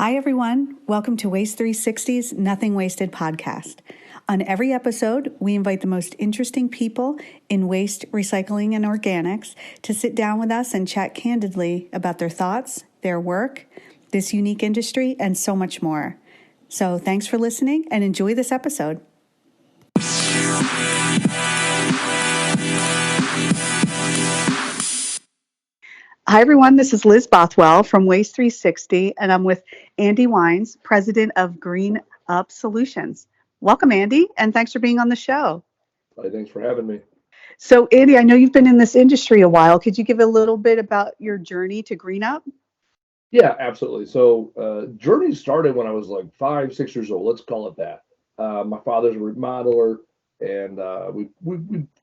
Hi, everyone. Welcome to Waste 360's Nothing Wasted podcast. On every episode, we invite the most interesting people in waste, recycling, and organics to sit down with us and chat candidly about their thoughts, their work, this unique industry, and so much more. So thanks for listening and enjoy this episode. Hi, everyone. This is Liz Bothwell from Waste 360, and I'm with Andy Weins, president of Green Up Solutions. Welcome, Andy, and thanks for being on the show. Hi, thanks for having me. So, Andy, I know you've been in this industry a while. Could you give a little bit about your journey to Green Up? Yeah, absolutely. So, journey started when I was like 5, 6 years old. Let's call it that. My father's a remodeler, and we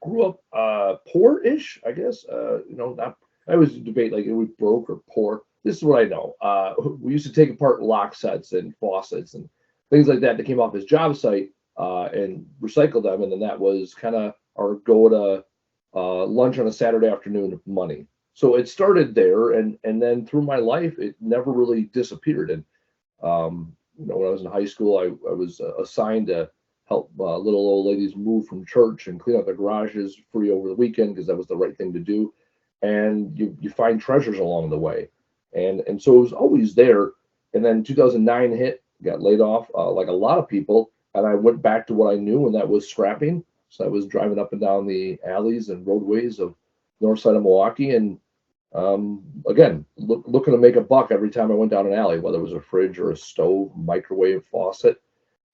grew up poor-ish, I guess. Not. I always debate like are we broke or poor. This is what I know. We used to take apart lock sets and faucets and things like that came off his job site and recycle them, and then that was kind of our go to lunch on a Saturday afternoon money. So it started there, and then through my life, it never really disappeared. And when I was in high school, I was assigned to help little old ladies move from church and clean out their garages free over the weekend because that was the right thing to do. And you find treasures along the way, and so it was always there. And then 2009 hit, got laid off like a lot of people, and I went back to what I knew, and that was scrapping. So I was driving up and down the alleys and roadways of north side of Milwaukee, and again, looking to make a buck every time I went down an alley, whether it was a fridge or a stove, microwave, faucet.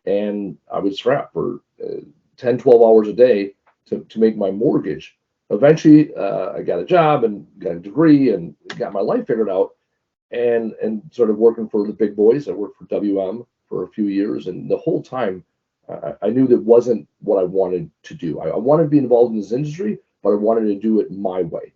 And I would scrap for 10, 12 hours a day to make my mortgage. Eventually, I got a job and got a degree and got my life figured out and started working for the big boys. I worked for WM for a few years. And the whole time, I knew that wasn't what I wanted to do. I wanted to be involved in this industry, but I wanted to do it my way.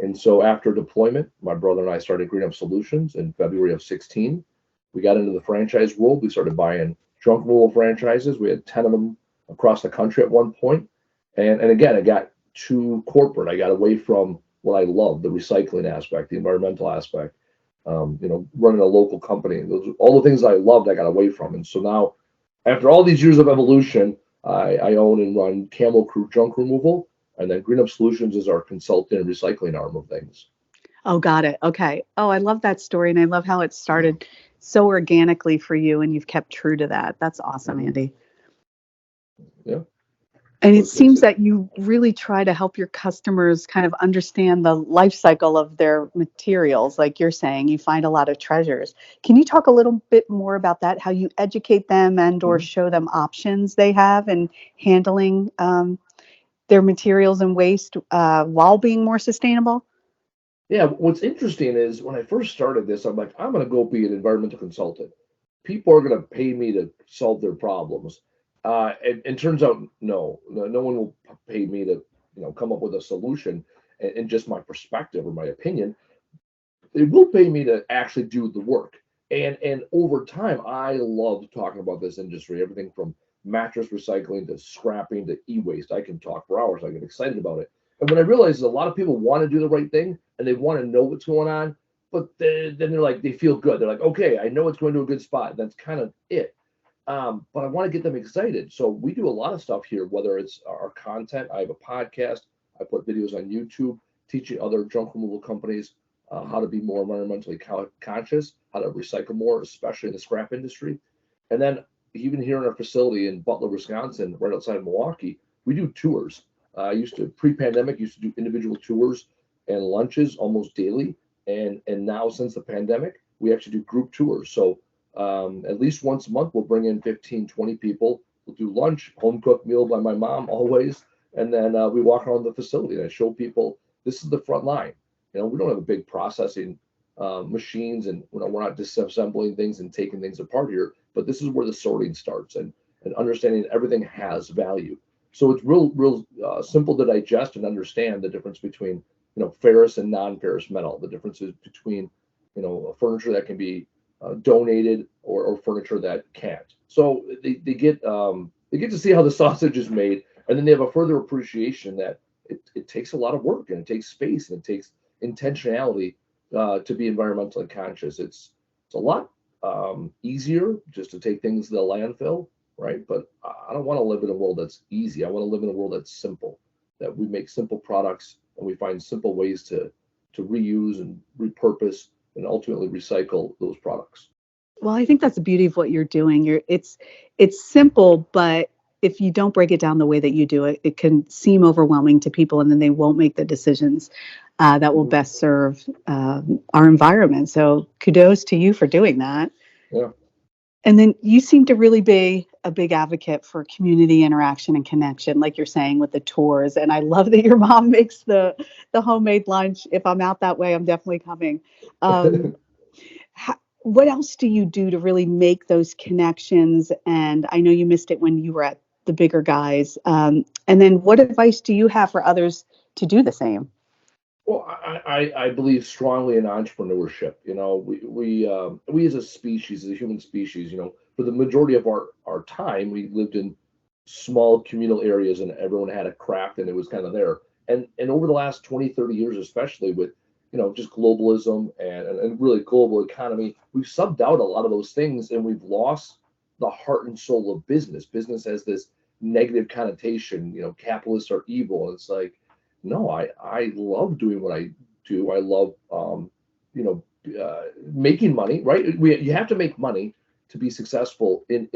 And so after deployment, my brother and I started Green Up Solutions in February of 16. We got into the franchise world. We started buying junk removal franchises. We had 10 of them across the country at one point. And again, I got too corporate. I got away from what I love, the recycling aspect, the environmental aspect, running a local company. All the things I loved, I got away from. And so now, after all these years of evolution, I own and run Camel Crew Junk Removal. And then Green Up Solutions is our consulting and recycling arm of things. Oh, got it. Okay. Oh, I love that story, and I love how it started so organically for you, and you've kept true to that. That's awesome, Andy. Yeah. And it seems that you really try to help your customers kind of understand the life cycle of their materials. Like you're saying, you find a lot of treasures. Can you talk a little bit more about that, how you educate them and or show them options they have in handling their materials and waste while being more sustainable? Yeah, what's interesting is when I first started this, I'm like, I'm going to go be an environmental consultant. People are going to pay me to solve their problems. And turns out, no one will pay me to, come up with a solution and just my perspective or my opinion. They will pay me to actually do the work. And over time, I love talking about this industry, everything from mattress recycling to scrapping to e-waste. I can talk for hours. I get excited about it. And what I realize is a lot of people want to do the right thing and they want to know what's going on, but then they're like, they feel good. They're like, okay, I know it's going to a good spot. That's kind of it. But I want to get them excited. So we do a lot of stuff here, whether it's our content. I have a podcast. I put videos on YouTube teaching other junk removal companies how to be more environmentally conscious, how to recycle more, especially in the scrap industry. And then even here in our facility in Butler, Wisconsin, right outside of Milwaukee, we do tours. I used to pre-pandemic used to do individual tours and lunches almost daily, and now since the pandemic, we actually do group tours. So at least once a month, we'll bring in 15, 20 people. We'll do lunch, home cooked meal by my mom always, and then we walk around the facility and I show people this is the front line. We don't have a big processing machines, and we're not disassembling things and taking things apart here. But this is where the sorting starts, and understanding everything has value. So it's real simple to digest and understand the difference between ferrous and non-ferrous metal, the differences between furniture that can be donated or furniture that can't. So they get to see how the sausage is made, and then they have a further appreciation that it takes a lot of work and it takes space and it takes intentionality to be environmentally conscious. It's a lot easier just to take things to the landfill, right? But I don't want to live in a world that's easy. I want to live in a world that's simple, that we make simple products and we find simple ways to reuse and repurpose and ultimately recycle those products. Well, I think that's the beauty of what you're doing. It's simple, but if you don't break it down the way that you do it, it can seem overwhelming to people, and then they won't make the decisions that will Mhm. best serve our environment. So kudos to you for doing that. Yeah. And then you seem to really be a big advocate for community interaction and connection, like you're saying with the tours. And I love that your mom makes the homemade lunch. If I'm out that way, I'm definitely coming. Um, what else do you do to really make those connections? And I know you missed it when you were at the bigger guys. And then what advice do you have for others to do the same? Well, I believe strongly in entrepreneurship. You know, we as a species, as a human species, you know, for the majority of our time, we lived in small communal areas and everyone had a craft and it was kind of there. And over the last 20, 30 years, especially with, you know, just globalism and really global economy, we've subbed out a lot of those things and we've lost the heart and soul of business. Business has this negative connotation, you know, capitalists are evil. And it's like, no, I love doing what I do. I love you making money, right? You have to make money to be successful in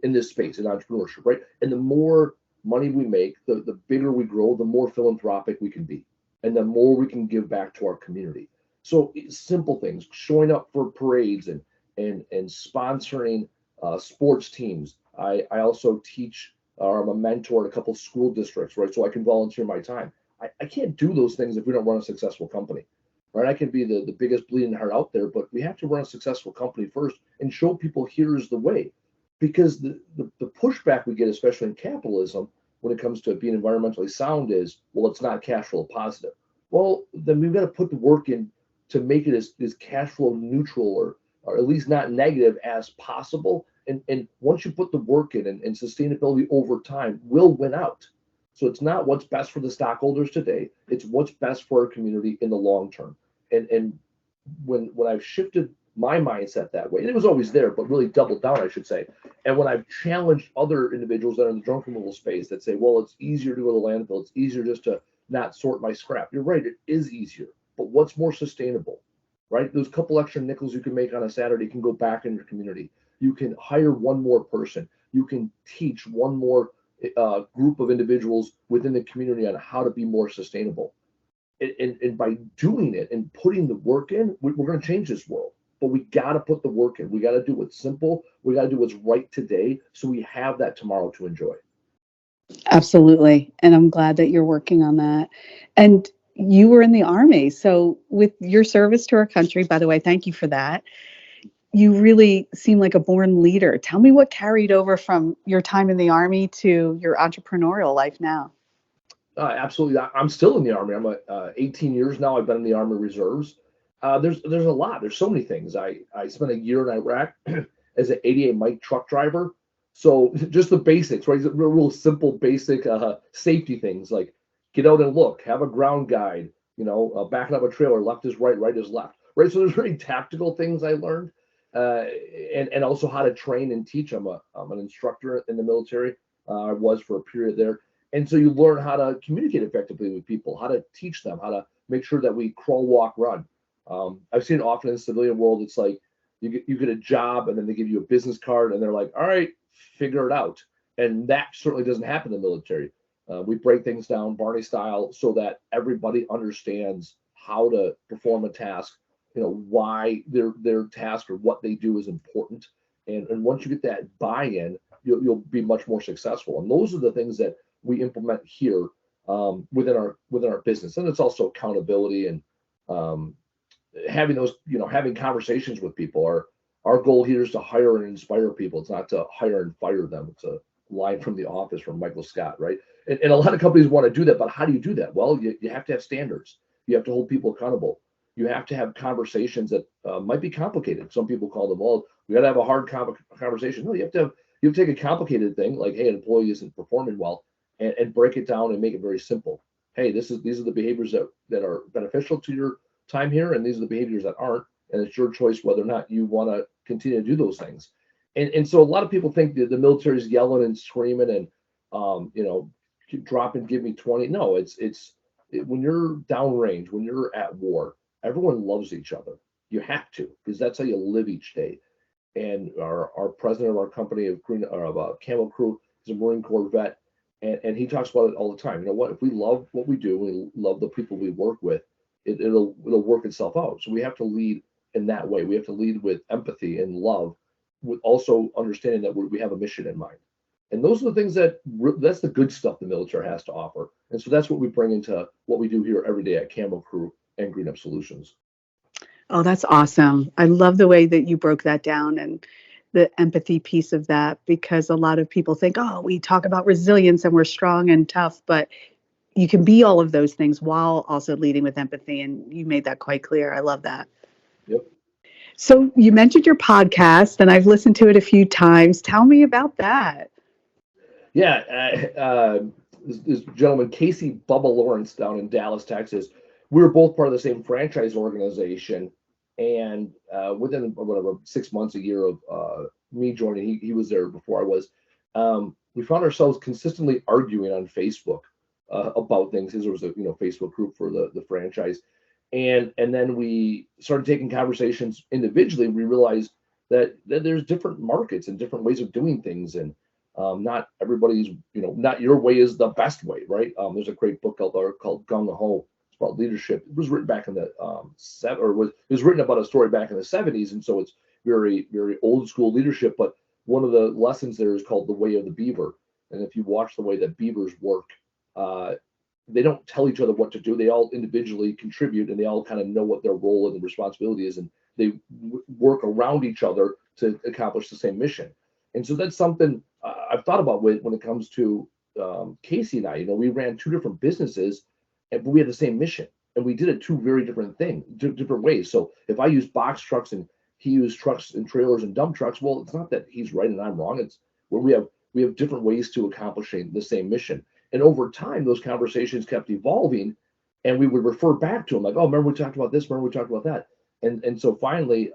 this space in entrepreneurship, right? And the more money we make, the bigger we grow, the more philanthropic we can be, and the more we can give back to our community. So simple things, showing up for parades and sponsoring sports teams. I also teach. I'm a mentor at a couple school districts, right? So I can volunteer my time. I can't do those things if we don't run a successful company, right? I can be the biggest bleeding heart out there, but we have to run a successful company first and show people here's the way. Because the pushback we get, especially in capitalism, when it comes to being environmentally sound is, well, it's not cash flow positive. Well, then we've got to put the work in to make it as cash flow neutral or at least not negative as possible. And once you put the work in and sustainability over time will win out. So it's not what's best for the stockholders today. It's what's best for our community in the long term. And when I've shifted my mindset that way, and it was always there, but really doubled down, I should say. And when I've challenged other individuals that are in the junk removal space that say, well, it's easier to go to the landfill, it's easier just to not sort my scrap. You're right, it is easier. But what's more sustainable, right? Those couple extra nickels you can make on a Saturday can go back in your community. You can hire one more person. You can teach one more group of individuals within the community on how to be more sustainable. And by doing it and putting the work in, we're going to change this world. But we got to put the work in. We got to do what's simple. We got to do what's right today so we have that tomorrow to enjoy. Absolutely. And I'm glad that you're working on that. And you were in the Army. So, with your service to our country, by the way, thank you for that. You really seem like a born leader. Tell me what carried over from your time in the Army to your entrepreneurial life now. Absolutely. I'm still in the Army. I'm 18 years now. I've been in the Army Reserves. There's a lot. There's so many things. I spent a year in Iraq as an 88 Mike truck driver. So just the basics, right? Real simple, basic safety things like get out and look, have a ground guide, backing up a trailer, left is right, right is left, right? So there's very tactical things I learned, uh, and also how to train and teach. I'm an instructor in the military. I was for a period there, and so you learn how to communicate effectively with people, how to teach them, how to make sure that we crawl, walk, run. I've seen it often in the civilian world. It's like you get a job and then they give you a business card and they're like, all right, figure it out. And that certainly doesn't happen in the military. We break things down Barney style so that everybody understands how to perform a task, why their task or what they do is important. And once you get that buy-in, you'll be much more successful. And those are the things that we implement here within our business. And it's also accountability and um, having having conversations with people. Our goal here is to hire and inspire people. It's not to hire and fire them. It's a line from The Office from Michael Scott, right? And a lot of companies want to do that, but how do you do that? Well, you have to have standards. You have to hold people accountable. You have to have conversations that might be complicated. Some people call them, well, we got to have a hard conversation. No, you have to take a complicated thing like, hey, an employee isn't performing well, and break it down and make it very simple. Hey, these are the behaviors that are beneficial to your time here, and these are the behaviors that aren't. And it's your choice whether or not you want to continue to do those things. And so a lot of people think that the military is yelling and screaming and drop and give me 20. No, when you're downrange, when you're at war, everyone loves each other. You have to, because that's how you live each day. And our president of our company of Camel Crew is a Marine Corps vet, and he talks about it all the time. You know what? If we love what we do, we love the people we work with, it'll work itself out. So we have to lead in that way. We have to lead with empathy and love, with also understanding that we have a mission in mind. And those are the things that's the good stuff the military has to offer. And so that's what we bring into what we do here every day at Camel Crew and Green Up Solutions. Oh, that's awesome. I love the way that you broke that down and the empathy piece of that, because a lot of people think, oh, we talk about resilience and we're strong and tough, but you can be all of those things while also leading with empathy. And you made that quite clear. I love that. Yep. So you mentioned your podcast, and I've listened to it a few times. Tell me about that. Yeah. This gentleman, Casey Bubba Lawrence, down in Dallas, Texas, we were both part of the same franchise organization. And within whatever 6 months, a year of me joining, he was there before I was. We found ourselves consistently arguing on Facebook about things. There was a Facebook group for the franchise, and then we started taking conversations individually. We realized that there's different markets and different ways of doing things, and not everybody's not your way is the best way, right? There's a great book out there called Gung Ho. About leadership. It was written back in the it was written about a story back in the 70s, and so it's very, very old school leadership. But one of the lessons there is called the way of the beaver. And if you watch the way that beavers work, they don't tell each other what to do. They all individually contribute, and they all kind of know what their role and the responsibility is, and they work around each other to accomplish the same mission. And so that's something I've thought about when it comes to Casey and I. We ran two different businesses, but we had the same mission, and we did it two very different things, different ways. So if I use box trucks and he used trucks and trailers and dump trucks, well, it's not that he's right and I'm wrong. It's where we have different ways to accomplishing the same mission. And over time, those conversations kept evolving, and we would refer back to him like, "Oh, remember we talked about this? Remember we talked about that?" And so finally,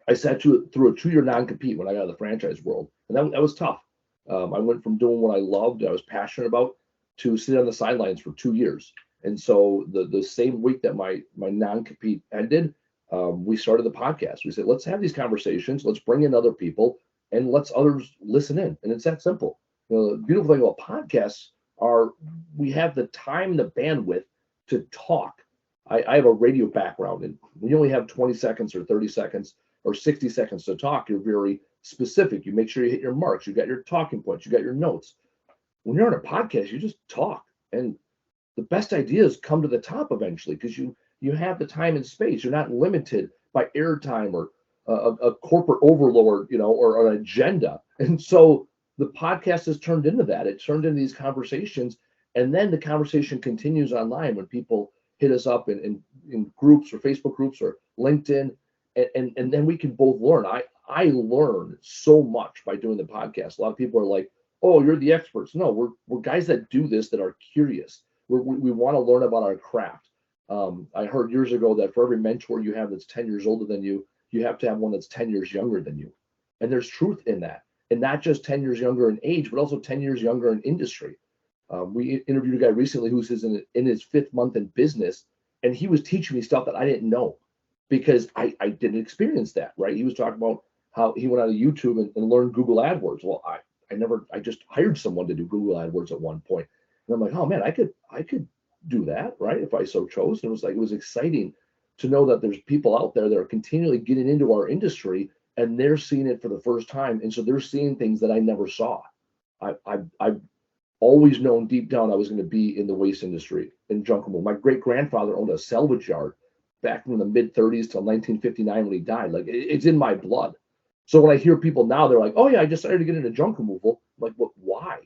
I sat through a 2-year non-compete when I got out of the franchise world, and that was tough. I went from doing what I loved, I was passionate about, to sit on the sidelines for 2 years. And so the same week that my non-compete ended, we started the podcast. We said, let's have these conversations, let's bring in other people, and let's others listen in. And it's that simple. The beautiful thing about podcasts are we have the time, the bandwidth to talk. I have a radio background, and when you only have 20 seconds or 30 seconds or 60 seconds to talk, you're very specific. You make sure you hit your marks. You got your talking points. You got your notes. When you're on a podcast, you just talk, and the best ideas come to the top eventually because you have the time and space. You're not limited by airtime or a corporate overlord, or an agenda. And so the podcast has turned into that. It turned into these conversations, and then the conversation continues online when people hit us up in groups or Facebook groups or LinkedIn, and then we can both learn. I learn so much by doing the podcast. A lot of people are like, oh, you're the experts. No, we're guys that do this, that are curious. We want to learn about our craft. I heard years ago that for every mentor you have that's 10 years older than you, you have to have one that's 10 years younger than you. And there's truth in that. And not just 10 years younger in age, but also 10 years younger in industry. We interviewed a guy recently who's in his 5th month in business, and he was teaching me stuff that I didn't know because I didn't experience that, right? He was talking about how he went on YouTube and learned Google AdWords. Well, I just hired someone to do Google AdWords at one point. And I'm like, oh man, I could do that, right? If I so chose. And it was exciting to know that there's people out there that are continually getting into our industry, and they're seeing it for the first time. And so they're seeing things that I never saw. I've always known deep down I was going to be in the waste industry, in junk removal. My great grandfather owned a salvage yard back from the mid 30s till 1959 when he died. Like it's in my blood. So when I hear people now, they're like, oh yeah, I decided to get into junk removal. I'm like, what? Why?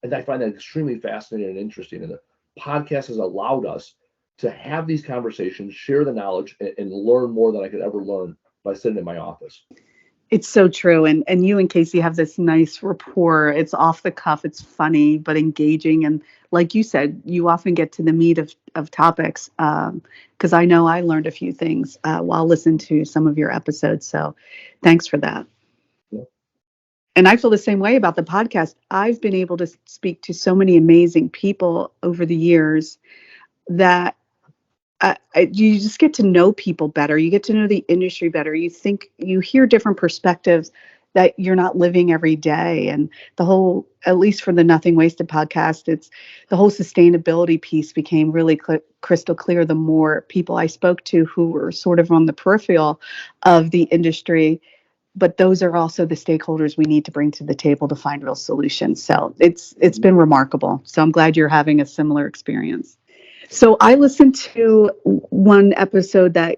And I find that extremely fascinating and interesting. And the podcast has allowed us to have these conversations, share the knowledge, and learn more than I could ever learn by sitting in my office. It's so true. And you and Casey have this nice rapport. It's off the cuff, it's funny, but engaging. And like you said, you often get to the meat of topics. Because I know I learned a few things while listening to some of your episodes. So thanks for that. Yeah. And I feel the same way about the podcast. I've been able to speak to so many amazing people over the years that you just get to know people better. You get to know the industry better. You hear different perspectives that you're not living every day. And the whole, at least for the Nothing Wasted podcast, it's the whole sustainability piece became really crystal clear the more people I spoke to who were sort of on the peripheral of the industry. But those are also the stakeholders we need to bring to the table to find real solutions. So it's been remarkable. So I'm glad you're having a similar experience. So I listened to one episode that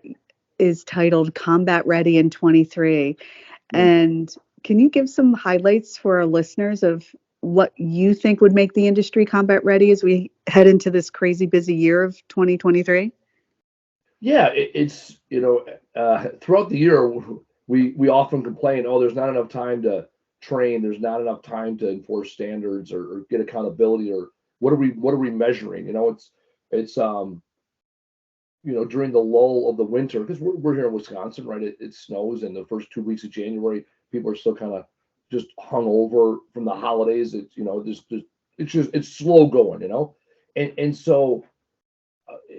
is titled Combat Ready in 23. Mm. And can you give some highlights for our listeners of what you think would make the industry combat ready as we head into this crazy busy year of 2023? Yeah, it's throughout the year we often complain, oh, there's not enough time to train, there's not enough time to enforce standards or get accountability, or what are we measuring? It's during the lull of the winter, because we're here in Wisconsin, right? It snows, and the first 2 weeks of January, people are still kind of just hung over from the holidays. It's slow going, and so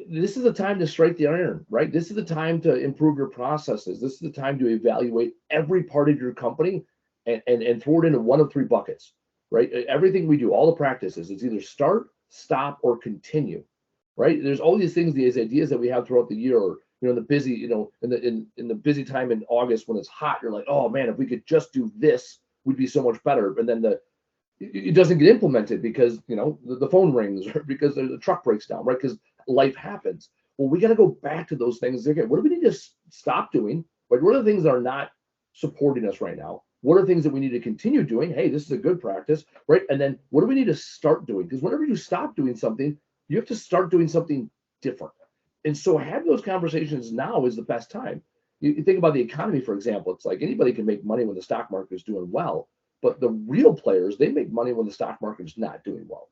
this is the time to strike the iron, right? This is the time to improve your processes. This is the time to evaluate every part of your company and throw it into one of three buckets, right? Everything we do, all the practices, it's either start, stop, or continue, right? There's all these things, these ideas that we have throughout the year, or in the busy, in the busy time in August when it's hot, you're like, oh man, if we could just do this, we'd be so much better. And then it doesn't get implemented because the phone rings, or because the truck breaks down, right? Because life happens. Well, we got to go back to those things. Okay, what do we need to stop doing? Like, what are the things that are not supporting us right now? What are things that we need to continue doing? Hey, this is a good practice, right? And then what do we need to start doing? Because whenever you stop doing something, you have to start doing something different. And so have those conversations now is the best time. You think about the economy, for example. It's like anybody can make money when the stock market is doing well, but the real players, they make money when the stock market is not doing well.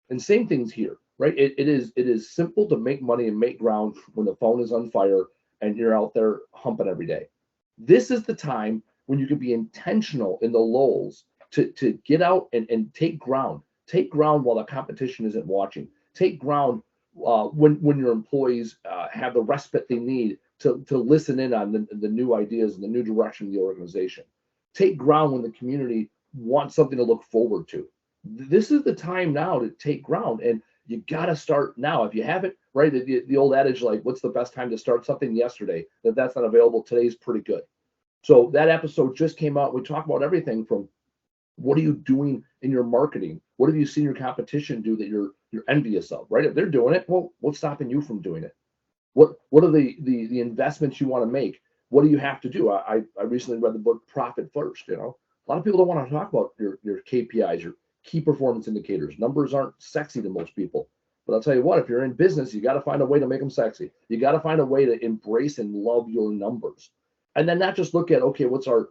And same things here, right? It is simple to make money and make ground when the phone is on fire and you're out there humping every day. This is the time when you can be intentional in the lulls to get out and take ground. Take ground while the competition isn't watching. Take ground when your employees have the respite they need to listen in on the new ideas and the new direction of the organization. Take ground when the community wants something to look forward to. This is the time now to take ground, and you got to start now. If you haven't, right, the old adage, like, what's the best time to start something? Yesterday. That's not available today is pretty good. So that episode just came out. We talk about everything from what are you doing in your marketing? What have you seen your competition do that you're envious of, right? If they're doing it, well, what's stopping you from doing it? What are the investments you want to make? What do you have to do? I recently read the book Profit First. A lot of people don't want to talk about your KPIs, your key performance indicators. Numbers aren't sexy to most people. But I'll tell you what, if you're in business, you got to find a way to make them sexy. You got to find a way to embrace and love your numbers. And then not just look at, okay, what's our,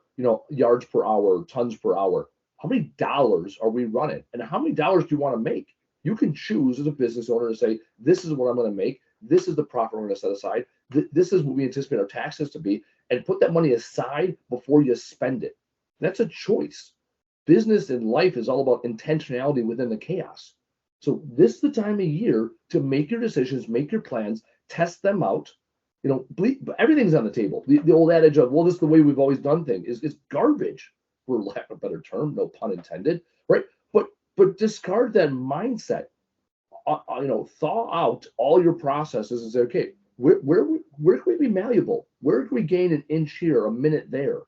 yards per hour, tons per hour. How many dollars are we running? And how many dollars do you want to make? You can choose as a business owner to say, this is what I'm going to make. This is the profit we're going to set aside. This is what we anticipate our taxes to be, and put that money aside before you spend it. That's a choice. Business and life is all about intentionality within the chaos. So this is the time of year to make your decisions, make your plans, test them out. Everything's on the table. The old adage of, well, this is the way we've always done things is garbage, for lack of a better term, no pun intended, right? But discard that mindset. Thaw out all your processes and say, okay, where can we be malleable? Where can we gain an inch here, a minute there?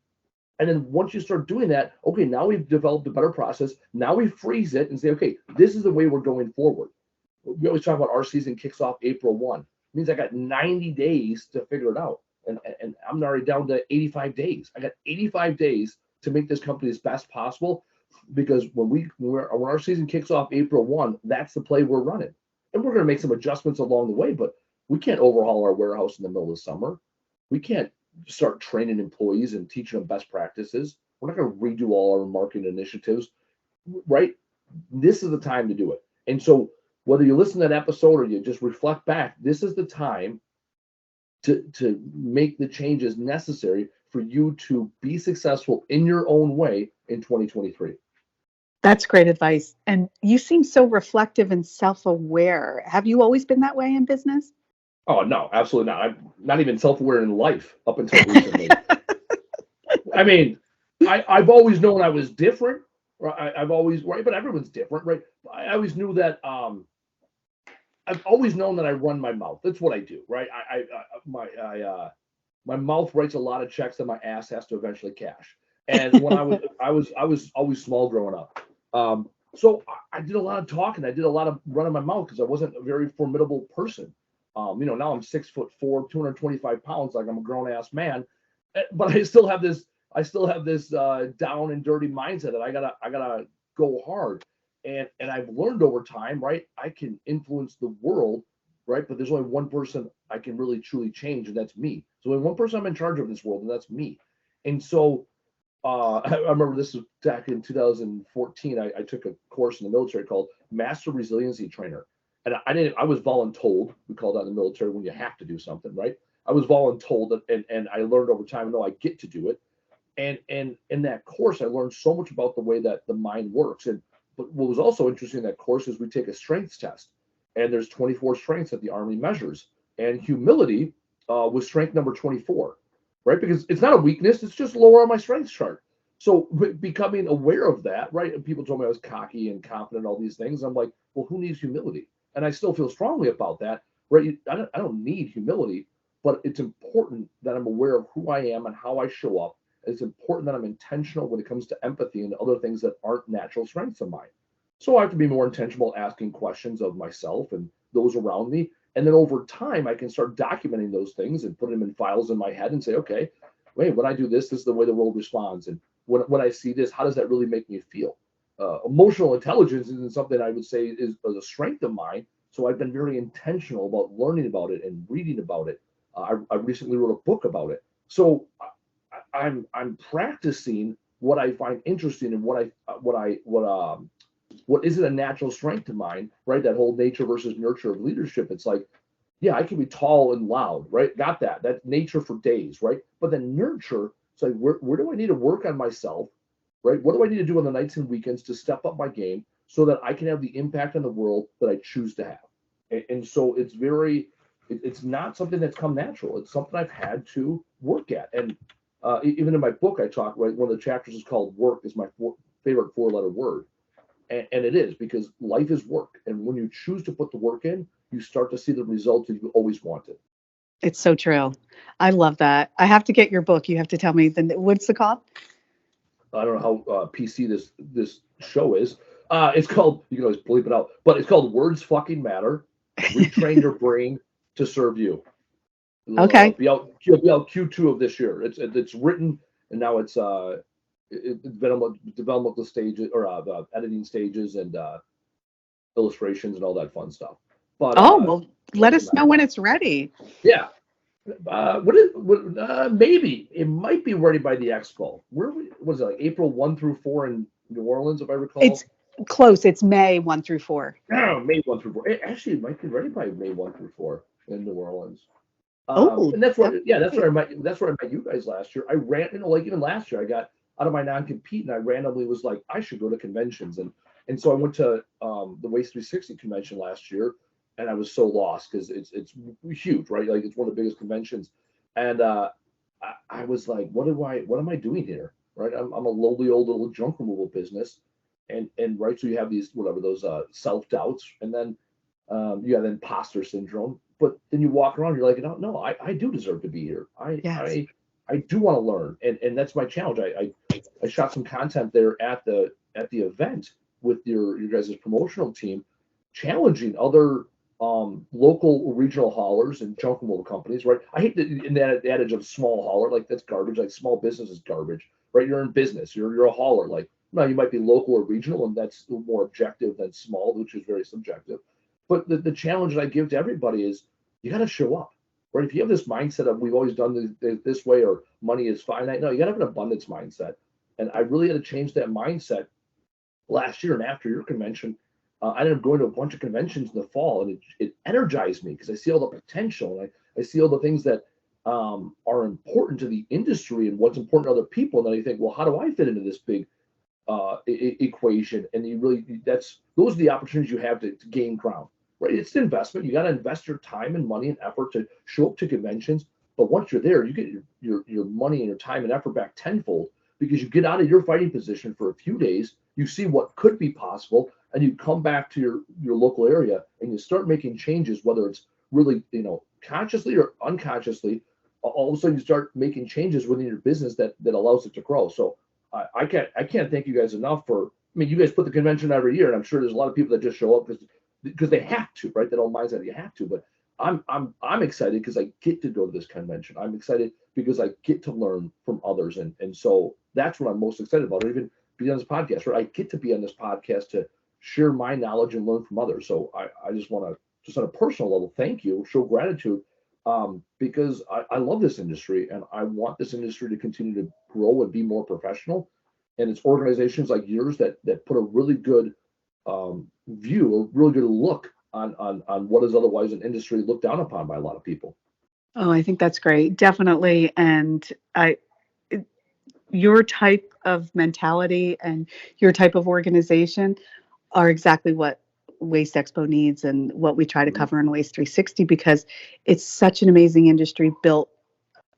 And then once you start doing that, okay, now we've developed a better process. Now we freeze it and say, okay, this is the way we're going forward. We always talk about our season kicks off April 1. It means I got 90 days to figure it out. And I'm already down to 85 days. I got 85 days to make this company as best possible, because when our season kicks off April 1, that's the play we're running. And we're going to make some adjustments along the way, but we can't overhaul our warehouse in the middle of the summer. We can't start training employees and teaching them best practices. We're not going to redo all our marketing initiatives, right? This is the time to do it. And so whether you listen to that episode or you just reflect back, this is the time to make the changes necessary for you to be successful in your own way in 2023. That's great advice. And you seem so reflective and self-aware. Have you always been that way in business? Oh, no, absolutely not. I'm not even self-aware in life up until recently. I mean, I've always known I was different. Right? I've always, right, but everyone's different, right? I always knew that. I've always known that I run my mouth. That's what I do, right? My mouth writes a lot of checks that my ass has to eventually cash. And when I was always small growing up. So I did a lot of talking. I did a lot of running my mouth because I wasn't a very formidable person. Now I'm 6'4", 225 pounds, like I'm a grown ass man, but I still have this down and dirty mindset that I gotta go hard. And I've learned over time, right? I can influence the world, right? But there's only one person I can really truly change, and that's me. So only one person I'm in charge of this world, and that's me. And so I remember this was back in 2014. I took a course in the military called Master Resiliency Trainer. And I was voluntold. We call that in the military when you have to do something, right? I was voluntold, and I learned over time, no, I get to do it. And in that course, I learned so much about the way that the mind works. But what was also interesting in that course is we take a strengths test, and there's 24 strengths that the Army measures. And humility was strength number 24, right? Because it's not a weakness, it's just lower on my strengths chart. So becoming aware of that, right? And people told me I was cocky and confident, all these things. I'm like, well, who needs humility? And I still feel strongly about that, right? I don't need humility, but it's important that I'm aware of who I am and how I show up. It's important that I'm intentional when it comes to empathy and other things that aren't natural strengths of mine. So I have to be more intentional asking questions of myself and those around me. And then over time, I can start documenting those things and putting them in files in my head and say, okay, wait, when I do this, this is the way the world responds. And when I see this, how does that really make me feel? Emotional intelligence isn't something I would say is a strength of mine. So I've been very intentional about learning about it and reading about it. I recently wrote a book about it. So I'm practicing what I find interesting and what isn't a natural strength of mine, right? That whole nature versus nurture of leadership. It's like, yeah, I can be tall and loud, right? Got that. That's nature for days, right? But then nurture, it's like, where do I need to work on myself, right? What do I need to do on the nights and weekends to step up my game so that I can have the impact on the world that I choose to have? And so it's not something that's come natural. It's something I've had to work at. And even in my book, I talk, right? One of the chapters is called work is my favorite 4-letter word. And it is because life is work. And when you choose to put the work in, you start to see the results that you always wanted. It's so true. I love that. I have to get your book. You have to tell me what's it called? I don't know how PC this show is. It's called, you can always bleep it out, but it's called Words Fucking Matter. Retrain your brain to serve you. Okay. It'll be out Q2 of this year. It's written and now it's developmental stages or the editing stages and illustrations and all that fun stuff. But Well, let us know when it's ready. yeah. Maybe it might be ready by the expo. Where was it, like April 1 through 4 in New Orleans, if I recall? It's close. It's May 1 through 4. No, May 1 through 4. It might be ready by May 1 through 4 in New Orleans. And that's where I met you guys last year. I ran, like even last year, I got out of my non-compete and I randomly was like, I should go to conventions. And so I went to the Waste 360 convention last year, and I was so lost because it's huge, right? Like it's one of the biggest conventions. And I was like, what am I doing here? Right? I'm a lowly old little junk removal business. And right, so you have these those self-doubts, and then you have imposter syndrome. But then you walk around, you're like, no, I do deserve to be here. I do want to learn, and that's my challenge. I shot some content there at the event with your guys' promotional team, challenging other local regional haulers and junk removal companies. Right? I hate the adage of small hauler, like that's garbage. Like small business is garbage. Right? You're in business. You're a hauler. Like now you might be local or regional, and that's more objective than small, which is very subjective. But the challenge that I give to everybody is you got to show up. right? If you have this mindset of we've always done this way or money is finite, no, you got to have an abundance mindset. And I really had to change that mindset last year. And after your convention, I ended up going to a bunch of conventions in the fall, and it energized me because I see all the potential, and I see all the things that are important to the industry and what's important to other people. And then I think, well, how do I fit into this big equation? And you really, those are the opportunities you have to gain ground, right? It's an investment. You got to invest your time and money and effort to show up to conventions. But once you're there, you get your money and your time and effort back tenfold, because you get out of your fighting position for a few days, you see what could be possible, and you come back to your local area and you start making changes, whether it's really, consciously or unconsciously. All of a sudden you start making changes within your business that allows it to grow. So I can't thank you guys enough for. I mean, you guys put the convention every year, and I'm sure there's a lot of people that just show up because they have to, right? That old mindset, you have to. But I'm excited because I get to go to this convention. I'm excited because I get to learn from others, and so that's what I'm most excited about. Or even be on this podcast, right? I get to be on this podcast to share my knowledge and learn from others. So I just want to, just on a personal level, thank you, show gratitude, because I love this industry, and I want this industry to continue to grow and be more professional. And it's organizations like yours that put a really good view, a really good look on what is otherwise an industry looked down upon by a lot of people. Oh, I think that's great. Definitely. And your type of mentality and your type of organization are exactly what Waste Expo needs and what we try to Mhm. cover in Waste 360, because it's such an amazing industry built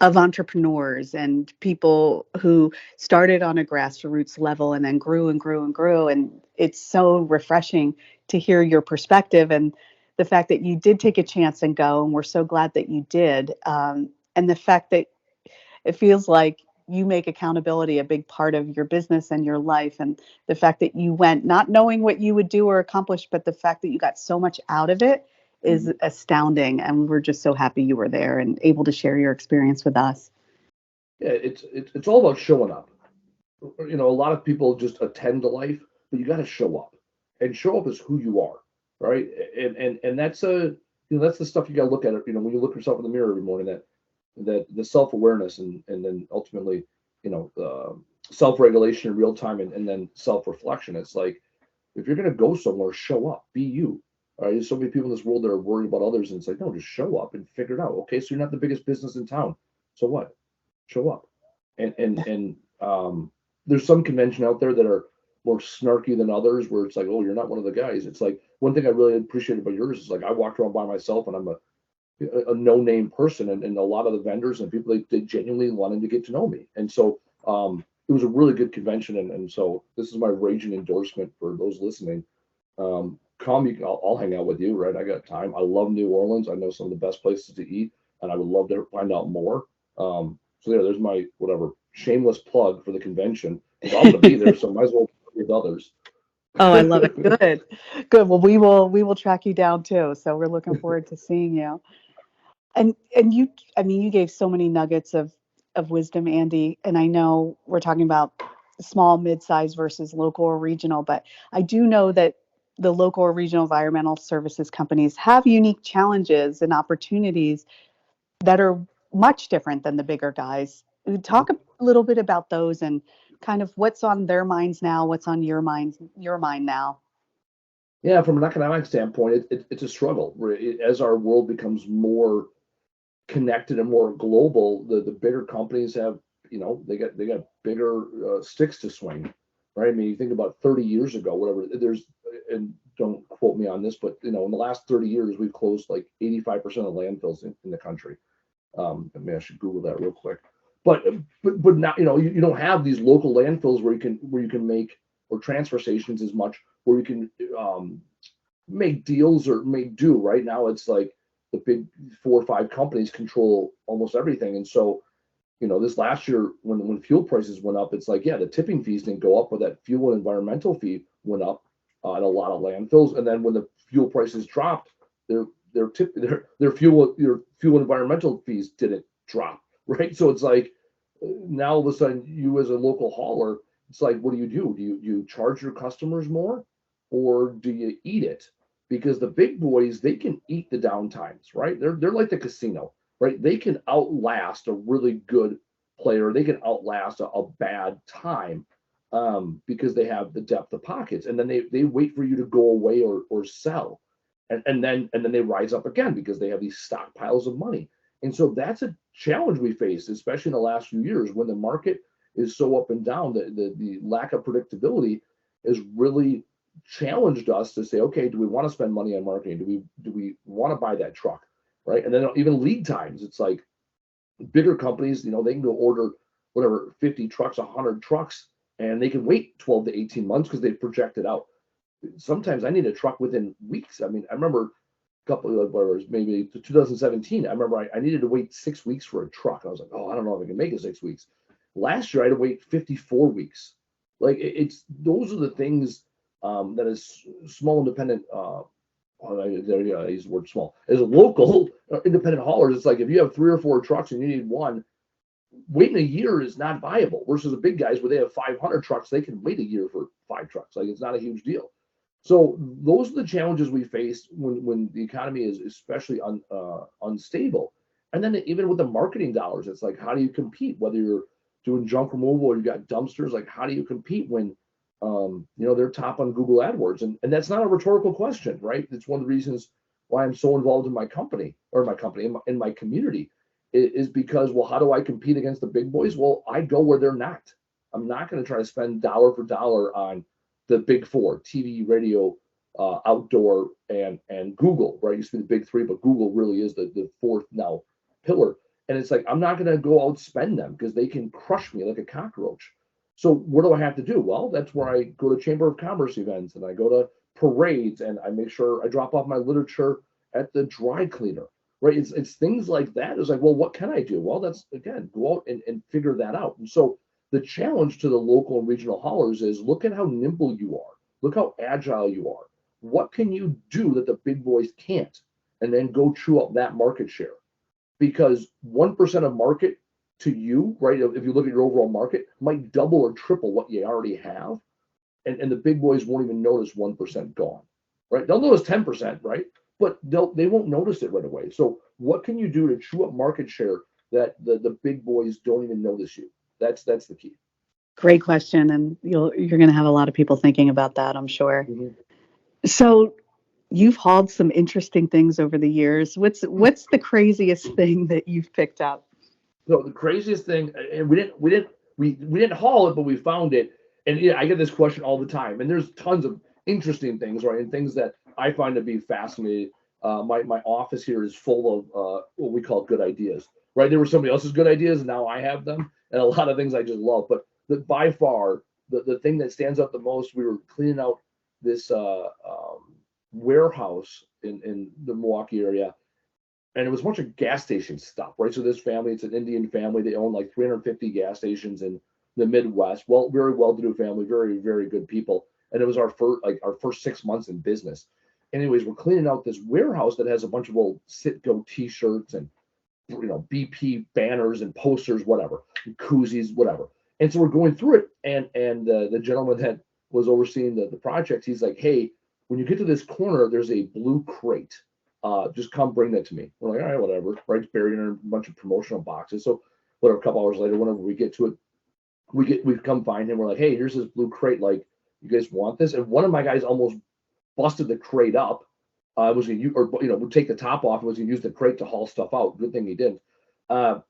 of entrepreneurs and people who started on a grassroots level and then grew and grew and grew. And it's so refreshing to hear your perspective and the fact that you did take a chance and go. And we're so glad that you did. And the fact that it feels like you make accountability a big part of your business and your life. And the fact that you went not knowing what you would do or accomplish, but the fact that you got so much out of it is Mhm. astounding. And we're just so happy you were there and able to share your experience with us. Yeah, it's all about showing up. A lot of people just attend to life, but you got to show up, and show up as who you are, right? And that's the stuff you got to look at. When you look yourself in the mirror every morning, that the self-awareness, and then ultimately, self-regulation in real time, and then self-reflection. It's like, if you're going to go somewhere, show up, be you. All right, there's so many people in this world that are worried about others, and it's like, no, just show up and figure it out. Okay, so you're not the biggest business in town, so what? Show up. And there's some convention out there that are more snarky than others, where it's like, oh, you're not one of the guys. It's like, one thing I really appreciate about yours is, like, I walked around by myself, and I'm a no-name person, and a lot of the vendors and people, they genuinely wanted to get to know me. And so it was a really good convention, and so this is my raging endorsement for those listening. Come, I'll hang out with you, right? I got time. I love New Orleans. I know some of the best places to eat, and I would love to find out more. So there's my whatever shameless plug for the convention, because I'm going to be there, so might as well with others. Oh, I love it. Good. Good. Well, we will track you down too. So we're looking forward to seeing you. And you, I mean, you gave so many nuggets of wisdom, Andy. And I know we're talking about small, mid-size versus local or regional, but I do know that the local or regional environmental services companies have unique challenges and opportunities that are much different than the bigger guys. Talk a little bit about those and kind of what's on their minds now, what's on your mind now. Yeah, from an economic standpoint, it's a struggle. As our world becomes more connected and more global, the bigger companies have, they got bigger sticks to swing, right? I mean, you think about 30 years ago, whatever. And don't quote me on this, but in the last 30 years, we've closed like 85% of landfills in the country. I mean, I should Google that real quick. But now, you don't have these local landfills where you can make, or transfer stations as much, where you can make deals or make do. Right now, it's like the big 4 or 5 companies control almost everything. And so, this last year, when fuel prices went up, it's like, yeah, the tipping fees didn't go up, but that fuel and environmental fee went up at a lot of landfills. And then when the fuel prices dropped, their their fuel and environmental fees didn't drop, right? So it's like, now all of a sudden, you as a local hauler, it's like, what do? You charge your customers more, or do you eat it? Because the big boys, they can eat the downtimes, right? They're like the casino, right? They can outlast a really good player. They can outlast a bad time, because they have the depth of pockets, and then they wait for you to go away or sell, and then they rise up again because they have these stockpiles of money. And so that's a challenge we face, especially in the last few years when the market is so up and down. The lack of predictability has really challenged us to say, okay, do we want to spend money on marketing? Do we want to buy that truck, right? And then even lead times, it's like bigger companies, they can go order whatever 50 trucks, 100 trucks, and they can wait 12 to 18 months because they've projected out. Sometimes I need a truck within weeks. I mean, I remember a couple of whatever, maybe 2017. I remember I needed to wait 6 weeks for a truck. I was like, oh, I don't know if I can make it 6 weeks. Last year I had to wait 54 weeks. Like it's those are the things, that is small independent. I use the word small. As a local independent haulers, it's like if you have 3 or 4 trucks and you need one, waiting a year is not viable. Versus the big guys where they have 500 trucks, they can wait a year for 5 trucks. Like it's not a huge deal. So those are the challenges we face when the economy is especially unstable. And then even with the marketing dollars, it's like, how do you compete? Whether you're doing junk removal or you got dumpsters, like how do you compete when they're top on Google AdWords? And that's not a rhetorical question, right? It's one of the reasons why I'm so involved in my company in my community is because, well, how do I compete against the big boys? Well, I go where they're not. I'm not going to try to spend dollar for dollar on the big four: TV, radio, outdoor, and Google, right? It used to be the big three, but Google really is the fourth now pillar. And it's like, I'm not going to go outspend them because they can crush me like a cockroach. So what do I have to do? Well, that's where I go to Chamber of Commerce events and I go to parades and I make sure I drop off my literature at the dry cleaner, right? It's things like that. It's like, well, what can I do? Well, that's again, go out and figure that out. And so the challenge to the local and regional haulers is look at how nimble you are, look how agile you are. What can you do that the big boys can't? And then go chew up that market share. Because 1% of market to you, right? If you look at your overall market, might double or triple what you already have. And the big boys won't even notice 1% gone, right? They'll notice 10%, right? But they won't notice it right away. So what can you do to chew up market share that the big boys don't even notice you? That's the key. Great question, and you're going to have a lot of people thinking about that, I'm sure. Mm-hmm. So you've hauled some interesting things over the years. What's the craziest thing that you've picked up? So the craziest thing, and we didn't haul it, but we found it. And yeah, I get this question all the time. And there's tons of interesting things, right? And things that I find to be fascinating. My office here is full of what we call good ideas, right? There were somebody else's good ideas, and now I have them, and a lot of things I just love. But by far, the thing that stands out the most, we were cleaning out this warehouse in the Milwaukee area, and it was a bunch of gas station stuff, right? So this family, it's an Indian family. They own like 350 gas stations in the Midwest. Well, very well-to-do family, very, very good people. And it was our first 6 months in business. Anyways, we're cleaning out this warehouse that has a bunch of old Citgo T-shirts and BP banners and posters, whatever, and koozies, whatever. And so we're going through it, and the gentleman that was overseeing the project, he's like, "Hey, when you get to this corner, there's a blue crate. Just come bring that to me." We're like, all right, whatever. Right, it's buried in a bunch of promotional boxes. So whatever, a couple hours later, whenever we get to it, we come find him. We're like, "Hey, here's this blue crate. Like, you guys want this?" And one of my guys almost busted the crate up. Was gonna would take the top off and was gonna use the crate to haul stuff out. Good thing he didn't.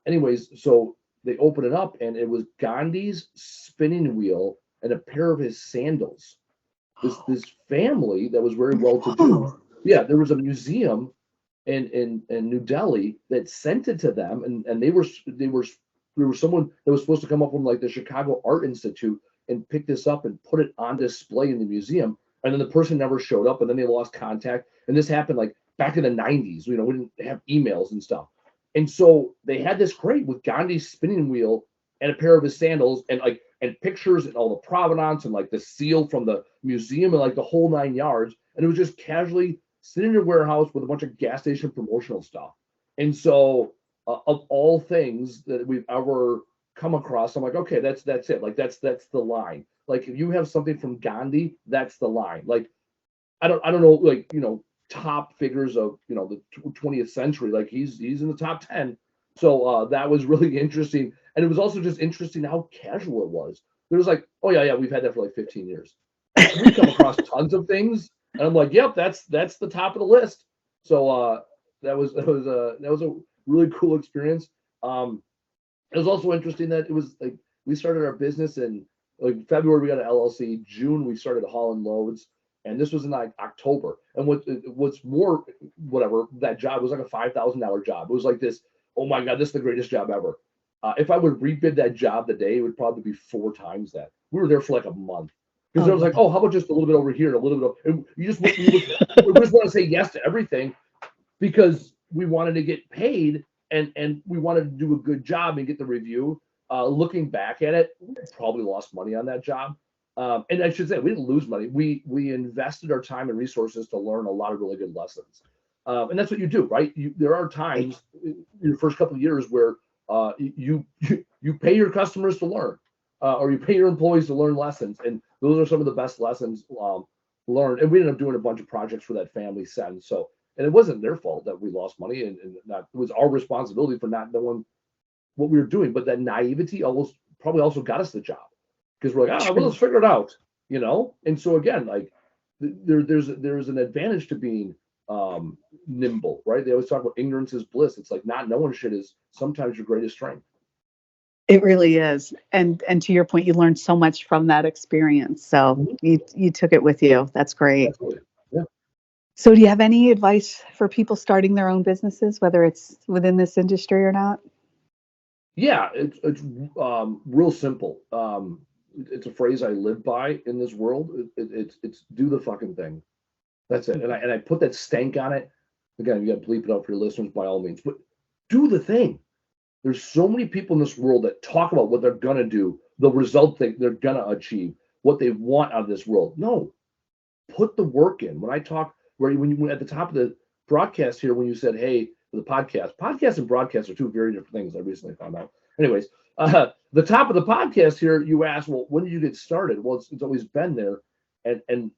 Anyways, so they open it up and it was Gandhi's spinning wheel and a pair of his sandals. This family that was very well to do. Yeah, there was a museum in New Delhi that sent it to them, and there was someone that was supposed to come up from like the Chicago Art Institute and pick this up and put it on display in the museum, and then the person never showed up, and then they lost contact. And this happened like back in the 90s. We didn't have emails and stuff, and so they had this crate with Gandhi's spinning wheel and a pair of his sandals, and pictures and all the provenance and like the seal from the museum and like the whole 9 yards. And it was just casually sitting in a warehouse with a bunch of gas station promotional stuff. And so, of all things that we've ever come across, I'm like, okay, that's it. Like that's the line. Like if you have something from Gandhi, that's the line. Like I don't know, like top figures of the 20th century. Like he's in the top 10. So that was really interesting. And it was also just interesting how casual it was. There was like, oh yeah, we've had that for like 15 years. We come across tons of things, and I'm like, yep, that's the top of the list. So that was a really cool experience. It was also interesting that it was like we started our business in like February we got an LLC, June we started hauling loads, and this was in like October. And what's more whatever that job was like a $5,000 job. It was like this. Oh my God, this is the greatest job ever. If I would rebid that job today, it would probably be 4 times that. We were there for like a month because Oh, I was like, wow. oh, how about just a little bit over here and a little bit. And you just we just want to say yes to everything because we wanted to get paid and we wanted to do a good job and get the review. Looking back at it, we probably lost money on that job. And I should say we didn't lose money. We invested our time and resources to learn a lot of really good lessons. And that's what you do, right? There are times in your first couple of years where you pay your customers to learn, or you pay your employees to learn lessons, and those are some of the best lessons learned. And we ended up doing a bunch of projects for that family since. So, and it wasn't their fault that we lost money, and not it was our responsibility for not knowing what we were doing. But that naivety almost probably also got us the job because we're like, ah, well, True. let's figure it out, you know. And so again, like there's an advantage to being nimble, right? They always talk about ignorance is bliss. It's like not knowing shit is sometimes your greatest strength. It really is. And to your point, you learned so much from that experience. So Mhm. you took it with you. That's great. Absolutely. Yeah. So do you have any advice for people starting their own businesses, whether it's within this industry or not? Yeah, it's real simple. It's a phrase I live by in this world. It's do the fucking thing. That's it. Mhm. And I put that stank on it. Again, you got to bleep it out for your listeners by all means, but do the thing. There's so many people in this world that talk about what they're gonna do, the result they're gonna achieve, what they want out of this world. No, put the work in. When I talk, where when you at the top of the broadcast here, when you said, "Hey," for the podcast and broadcast are two very different things. I recently found out. Anyways, the top of the podcast here, you asked, "Well, when did you get started?" Well, it's always been there, and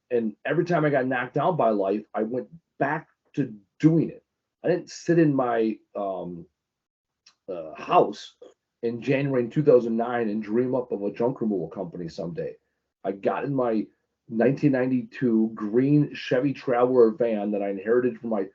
every time I got knocked down by life, I went back to doing it. I didn't sit in my house in January in 2009 and dream up of a junk removal company someday. I got in my 1992 green Chevy Traveler van that I inherited from my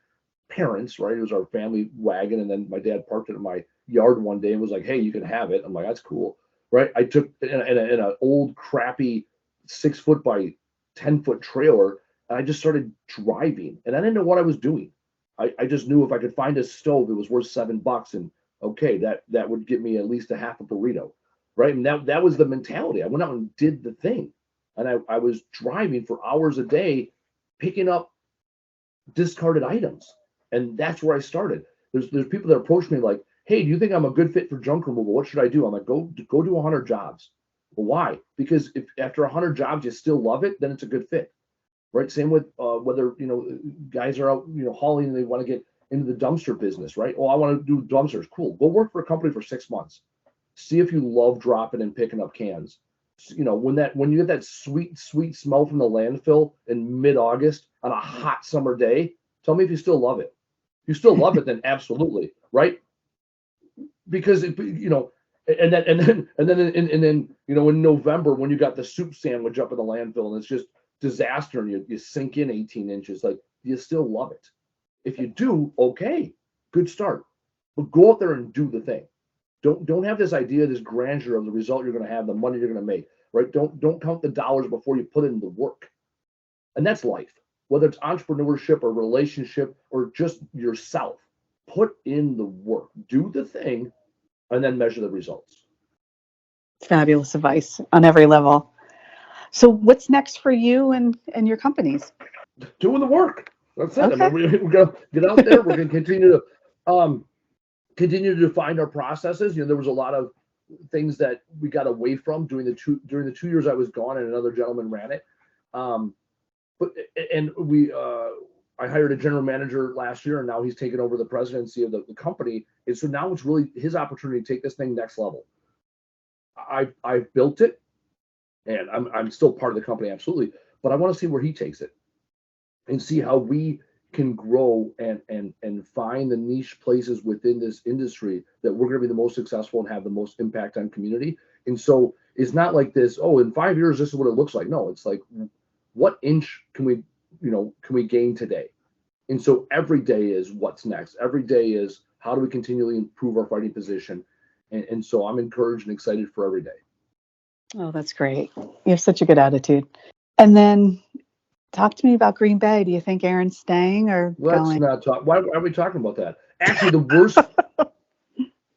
parents, right? It was our family wagon. And then my dad parked it in my yard one day and was like, hey, you can have it. I'm like, that's cool, right? I took in an old, crappy 6 foot by 10 foot trailer and I just started driving. And I didn't know what I was doing. I just knew if I could find a stove, it was worth $7 and okay, that would get me at least a half a burrito, right? And that was the mentality. I went out and did the thing, and I was driving for hours a day, picking up discarded items, and that's where I started. There's people that approach me like, hey, do you think I'm a good fit for junk removal? What should I do? I'm like, go do 100 jobs. Well, why? Because if after 100 jobs you still love it, then it's a good fit, right? Same with whether guys are out hauling and they want to get into the dumpster business, right? Well, I want to do dumpsters. Cool. Go work for a company for 6 months. See if you love dropping and picking up cans. When you get that sweet smell from the landfill in mid-August on a hot summer day, tell me if you still love it. If you still love it, then absolutely, right? Because and then in November when you got the soup sandwich up in the landfill and it's just disaster and you sink in 18 inches, like you still love it. If you do, okay, good start. But go out there and do the thing. Don't have this idea, this grandeur of the result you're going to have, the money you're going to make, right? Don't count the dollars before you put in the work. And that's life. Whether it's entrepreneurship or relationship or just yourself, put in the work, do the thing, and then measure the results. Fabulous advice on every level. So what's next for you and your companies? Doing the work. That's it. I Okay. mean, we're going to get out there. We're going to continue to define our processes. There was a lot of things that we got away from during the 2 years I was gone, and another gentleman ran it. Um, but and we I hired a general manager last year, and now he's taken over the presidency of the company. And so now it's really his opportunity to take this thing next level. I've built it, and I'm still part of the company, absolutely. But I want to see where he takes it and see how we can grow and find the niche places within this industry that we're going to be the most successful and have the most impact on community. And so it's not like this, oh, in 5 years, this is what it looks like. No, it's like, what inch can we gain today? And so every day is what's next. Every day is how do we continually improve our fighting position? And so I'm encouraged and excited for every day. Oh, that's great. You have such a good attitude. And then talk to me about Green Bay. Do you think Aaron's staying or Let's going? not talk. Why are we talking about that? Actually, the worst.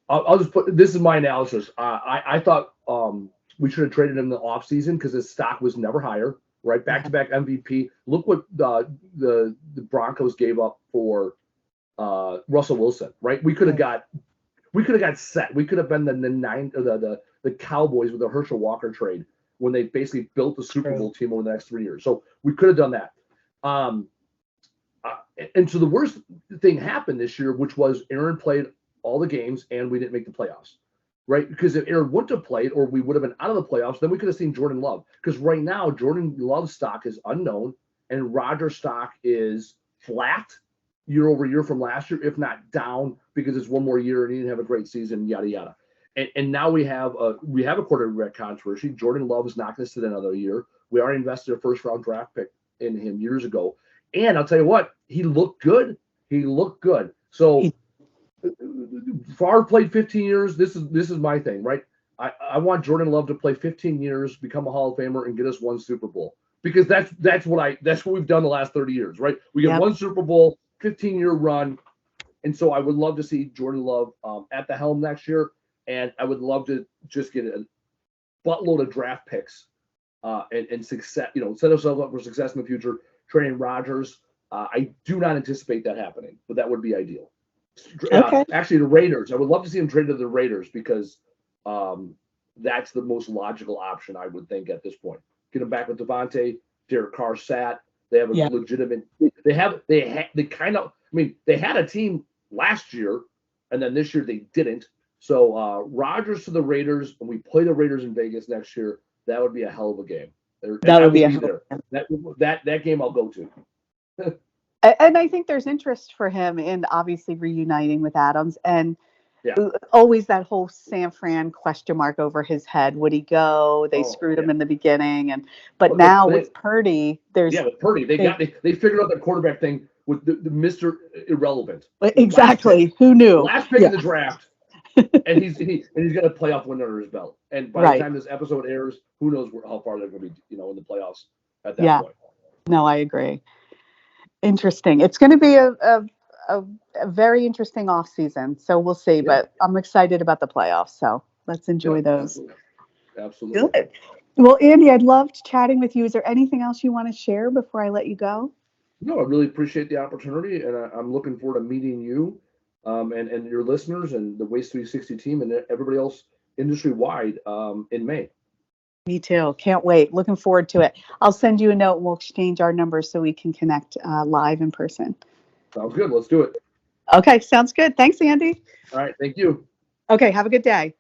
I'll just put this is my analysis. I thought we should have traded him in the offseason because his stock was never higher. Right, back-to-back MVP. Look what the Broncos gave up for Russell Wilson. Right, we could have got set. We could have been the Cowboys with the Herschel Walker trade when they basically built the Super Bowl team over the next 3 years. So we could have done that. And so the worst thing happened this year, which was Aaron played all the games and we didn't make the playoffs, right? Because if Aaron wouldn't have played or we would have been out of the playoffs, then we could have seen Jordan Love. Because right now, Jordan Love's stock is unknown and Rodgers' stock is flat year over year from last year, if not down, because it's one more year and he didn't have a great season, yada, yada. And now we have a quarterback controversy. Jordan Love is not going to sit another year. We already invested a first-round draft pick in him years ago. And I'll tell you what, he looked good. So Favre played 15 years. This is my thing, right? I want Jordan Love to play 15 years, become a Hall of Famer, and get us one Super Bowl. Because that's what we've done the last 30 years, right? We get one Super Bowl, 15-year run. And so I would love to see Jordan Love at the helm next year. And I would love to just get a buttload of draft picks and success, set ourselves up for success in the future, trading Rodgers. I do not anticipate that happening, but that would be ideal. Okay. Actually, the Raiders. I would love to see him trade to the Raiders because that's the most logical option, I would think, at this point. Get him back with Devontae. Derek Carr sat. They have a legitimate. They had a team last year, and then this year they didn't. So Rodgers to the Raiders, and we play the Raiders in Vegas next year. That would be a hell of a game. That would be a hell of a game. That game I'll go to. And I think there's interest for him in obviously reuniting with Adams, and always that whole San Fran question mark over his head. Would he go? They screwed him in the beginning, but now with Purdy, with Purdy, they figured out the quarterback thing with the Mr. Irrelevant. Exactly. Who knew? Last pick in the draft. And he's got a playoff win under his belt. And by the time this episode airs, who knows how far they're going to be, in the playoffs at that point. No, I agree. Interesting. It's going to be a very interesting off season. So we'll see. But I'm excited about the playoffs. So let's enjoy those. Absolutely. Good. Well, Andy, I'd loved chatting with you. Is there anything else you want to share before I let you go? No, I really appreciate the opportunity, and I'm looking forward to meeting you. And your listeners and the Waste 360 team and everybody else industry-wide in May. Me too. Can't wait. Looking forward to it. I'll send you a note and we'll exchange our numbers so we can connect live in person. Sounds good. Let's do it. Okay. Sounds good. Thanks, Andy. All right. Thank you. Okay. Have a good day.